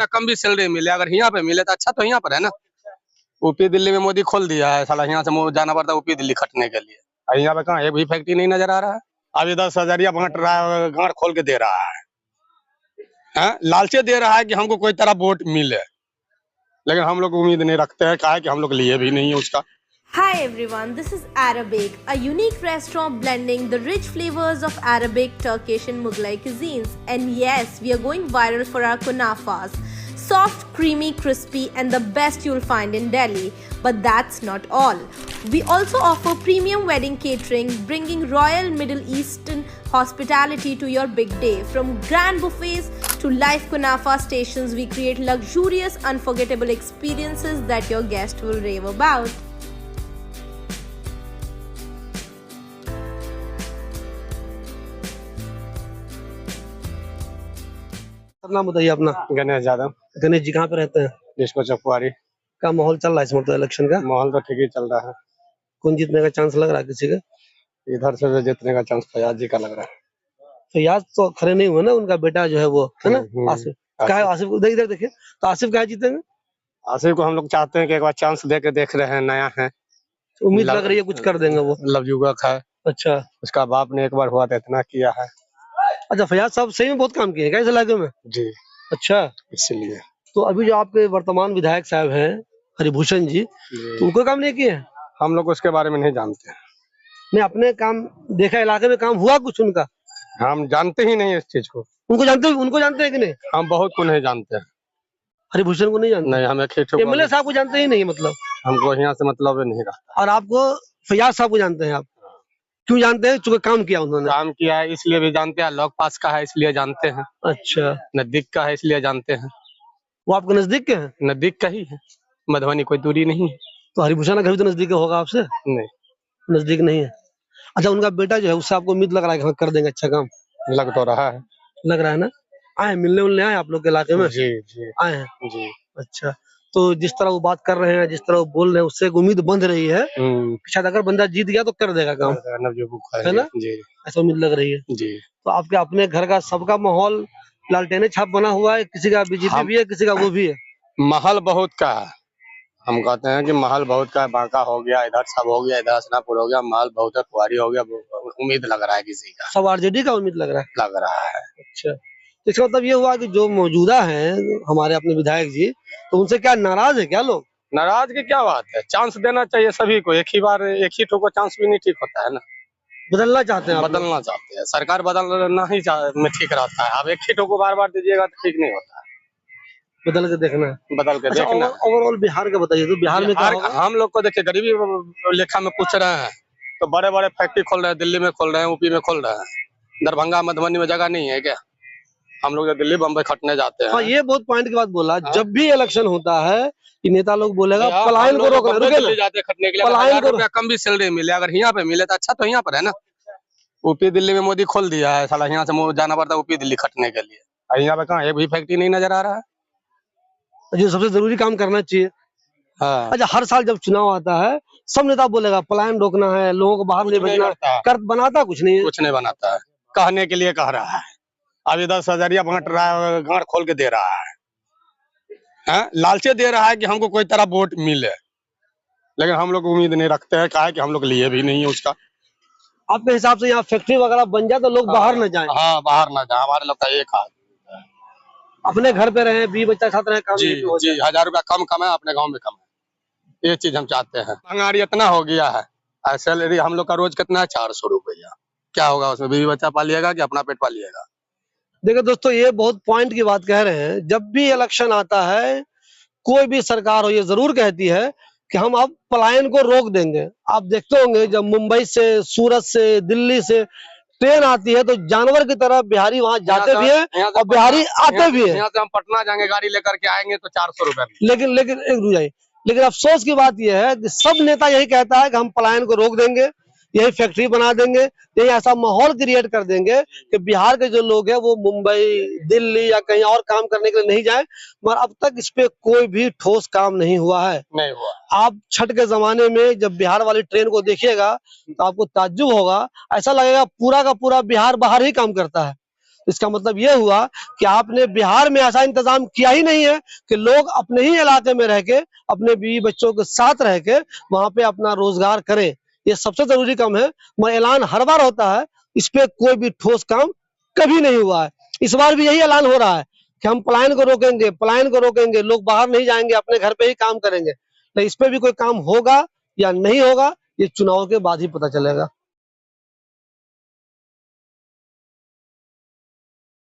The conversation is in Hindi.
कम भी सैलरी मिले, अगर यहाँ पे मिले तो अच्छा तो यहाँ पर है ना। यूपी दिल्ली में मोदी खोल दिया है, साला यहाँ से जाना पड़ता है यूपी दिल्ली खटने के लिए। यहाँ पे कहाँ एक भी फैक्ट्री नहीं नजर आ रहा है। अभी 10,000 बांट रहा है, गांठ खोल के दे रहा है, लालचे दे रहा है कि हमको कोई तरह वोट मिले, लेकिन हम लोग उम्मीद नहीं रखते हैं, कहा है कि हम लोग लिए भी नहीं है उसका। Hi everyone, this is Arabic, a unique restaurant blending the rich flavors of Arabic, Turkish and Mughlai cuisines. And yes, we are going viral for our kunafas. Soft, creamy, crispy and the best you'll find in Delhi. But that's not all. We also offer premium wedding catering, bringing royal Middle Eastern hospitality to your big day. From grand buffets to live kunafa stations, we create luxurious, unforgettable experiences that your guest will rave about. नाम बताइए अपना। गणेश यादव। गणेश जी कहाँ पे रहते हैं? डिस्को चौकुआरी का माहौल चल रहा है इस मतलब इलेक्शन का? माहौल तो ठीक ही चल रहा है। कौन जीतने का चांस लग रहा है किसी का? इधर से जीतने का चांस फयाज जी का लग रहा है। फयाज तो खड़े नहीं हुए ना, उनका बेटा जो है वो है ना आसिफ। क्या है आसिफ? इधर देखिए तो आसिफ क्या जीतेंगे? आसिफ को हम लोग चाहते हैं कि एक बार चांस दे के देख रहे हैं, नया है, उम्मीद लग रही है कुछ कर देंगे वो। लवयुवक है। अच्छा, उसका बाप ने एक बार हुआ तो इतना किया है। अच्छा फयाज साहब सही में बहुत काम किए हैं इस इलाके में? जी। अच्छा, इसलिए तो अभी जो आपके वर्तमान विधायक साहब हैं हरिभूषण जी, तो उनको काम नहीं किए? हम लोग उसके बारे में नहीं जानते। नहीं, अपने काम देखा, इलाके में काम हुआ कुछ उनका? हम जानते ही नहीं इस चीज को। उनको जानते हैं कि नहीं? हम बहुत को नहीं जानते हैं। हरिभूषण को नहीं जानते? नहीं, हमें एमएलए साहब को जानते ही नहीं मतलब? हमको यहाँ से मतलब नहीं रहा। और आपको फयाज साहब को जानते हैं आप? क्यों जानते हैं? चूंकि काम किया उन्होंने। काम किया है इसलिए भी जानते हैं, लॉक पास का है इसलिए जानते हैं। अच्छा, नजदीक का है इसलिए जानते हैं। वो आपके नजदीक के हैं? नजदीक का ही है, मधुबनी कोई दूरी नहीं है। तो हरिभूषण का घर भी तो नजदीक होगा आपसे? नहीं, नजदीक नहीं है। अच्छा, उनका बेटा जो है उससे आपको उम्मीद लग रहा है कि हाँ कर देंगे अच्छा काम? लग तो रहा है। लग रहा है ना? आए मिलने उलने आए आप लोग के इलाके में? जी जी आए हैं जी। अच्छा, तो जिस तरह वो बात कर रहे हैं, जिस तरह वो बोल रहे हैं, उससे एक उम्मीद बंध रही है कि शायद अगर बंदा जीत गया तो कर देगा काम, है ना? जी, ऐसा उम्मीद लग रही है जी। तो आपके अपने घर का सबका माहौल लालटेने छाप बना हुआ है? किसी का बीजेपी भी है, किसी का वो भी है? महल बहुत का है, हम कहते हैं कि महल बहुत का है। बांका हो गया, इधर सब हो गया, इधर हसनापुर हो गया, महल बहुत है, कुआरी हो गया। उम्मीद लग रहा है किसी का। सब आरजेडी का उम्मीद लग रहा है? लग रहा है। अच्छा, तो इसका मतलब ये हुआ कि जो मौजूदा हैं हमारे अपने विधायक जी, तो उनसे क्या नाराज है क्या लोग? नाराज की क्या बात है, चांस देना चाहिए सभी को। एक ही बार एक ही ठोको चांस भी नहीं ठीक होता है ना। बदलना चाहते हैं? बदलना चाहते हैं, सरकार बदलना ही में ठीक रहता है। अब एक ही ठोको बार बार दीजिएगा तो ठीक नहीं होता है। बदल के देखना है। बदल के देखना। ओवरऑल बिहार का बताइए, तो बिहार में क्या होगा? हम लोग को देखिए, गरीबी लेखा में पूछ रहे हैं तो बड़े बड़े फैक्ट्री खोल रहे हैं, दिल्ली में खोल रहे हैं, यूपी में खोल रहे हैं। दरभंगा मधुबनी में जगह नहीं है क्या? हम लोग दिल्ली बम्बई खटने जाते हैं। हाँ, ये बहुत पॉइंट की बात बोला। जब भी इलेक्शन होता है कि नेता लोग बोलेगा पलायन को रोकना, दिल्ली जाते खटने के लिए। पलायन को कम भी सैलरी मिले, अगर यहाँ पे मिले तो अच्छा तो यहाँ पर है ना। यूपी दिल्ली में मोदी खोल दिया है, साला यहाँ से जाना पड़ता है यूपी दिल्ली खटने के लिए। यहाँ पे कहाँ एक भी फैक्ट्री नहीं नजर आ रहा है। जो सबसे जरूरी काम करना चाहिए। हाँ। अच्छा, हर साल जब चुनाव आता है सब नेता बोलेगा पलायन रोकना है, लोगों को बाहर नहीं भेजना, कर बनाता कुछ नहीं है। कुछ नहीं बनाता है, कहने के लिए कह रहा है। अभी 10,000 बांट रहा है, गांठ खोल के दे रहा है, लालचे दे रहा है कि हमको कोई तरह वोट मिले, लेकिन हम लोग उम्मीद नहीं रखते हैं, कहा है कि हम लोग लिए भी नहीं है उसका। आपके हिसाब से यहाँ फैक्ट्री वगैरह बन जाए तो लोग बाहर न जाएं? हाँ, बाहर न जाए, हमारे लोग का एक हाल। अपने घर पे रहे, बीवी बच्चा साथ रहे, काम जी जी। 1,000 रुपया कम कमाए, अपने गाँव में कमाए, ये चीज हम चाहते हैं। महंगाई इतना हो गया है, सैलरी हम लोग का रोज कितना है? 400 रुपया। क्या होगा उसमें? बीवी बच्चा पालिएगा कि अपना पेट पालिएगा? देखिए दोस्तों, ये बहुत पॉइंट की बात कह रहे हैं। जब भी इलेक्शन आता है, कोई भी सरकार हो, ये जरूर कहती है कि हम अब पलायन को रोक देंगे। आप देखते होंगे जब मुंबई से, सूरत से, दिल्ली से ट्रेन आती है तो जानवर की तरह बिहारी वहां जाते भी हैं और बिहारी आते भी हैं। यहाँ से हम पटना जाएंगे, गाड़ी लेकर के आएंगे तो 400 रुपया। लेकिन अफसोस की बात यह है कि सब नेता यही कहता है कि हम पलायन को रोक देंगे, यही फैक्ट्री बना देंगे, यही ऐसा माहौल क्रिएट कर देंगे कि बिहार के जो लोग हैं वो मुंबई, दिल्ली या कहीं और काम करने के लिए नहीं जाए। मगर अब तक इस पे कोई भी ठोस काम नहीं हुआ है। नहीं हुआ। आप छठ के जमाने में जब बिहार वाली ट्रेन को देखिएगा तो आपको ताज्जुब होगा, ऐसा लगेगा पूरा का पूरा बिहार बाहर ही काम करता है। इसका मतलब ये हुआ कि आपने बिहार में ऐसा इंतजाम किया ही नहीं है कि लोग अपने ही इलाके में रह के, अपने बीवी बच्चों के साथ रह के वहां पे अपना रोजगार करें। ये सबसे जरूरी काम है। मगर ऐलान हर बार होता है, इस पे कोई भी ठोस काम कभी नहीं हुआ है। इस बार भी यही ऐलान हो रहा है कि हम पलायन को रोकेंगे, पलायन को रोकेंगे, लोग बाहर नहीं जाएंगे, अपने घर पे ही काम करेंगे। लेकिन इस पे भी कोई काम होगा या नहीं होगा, ये चुनाव के बाद ही पता चलेगा।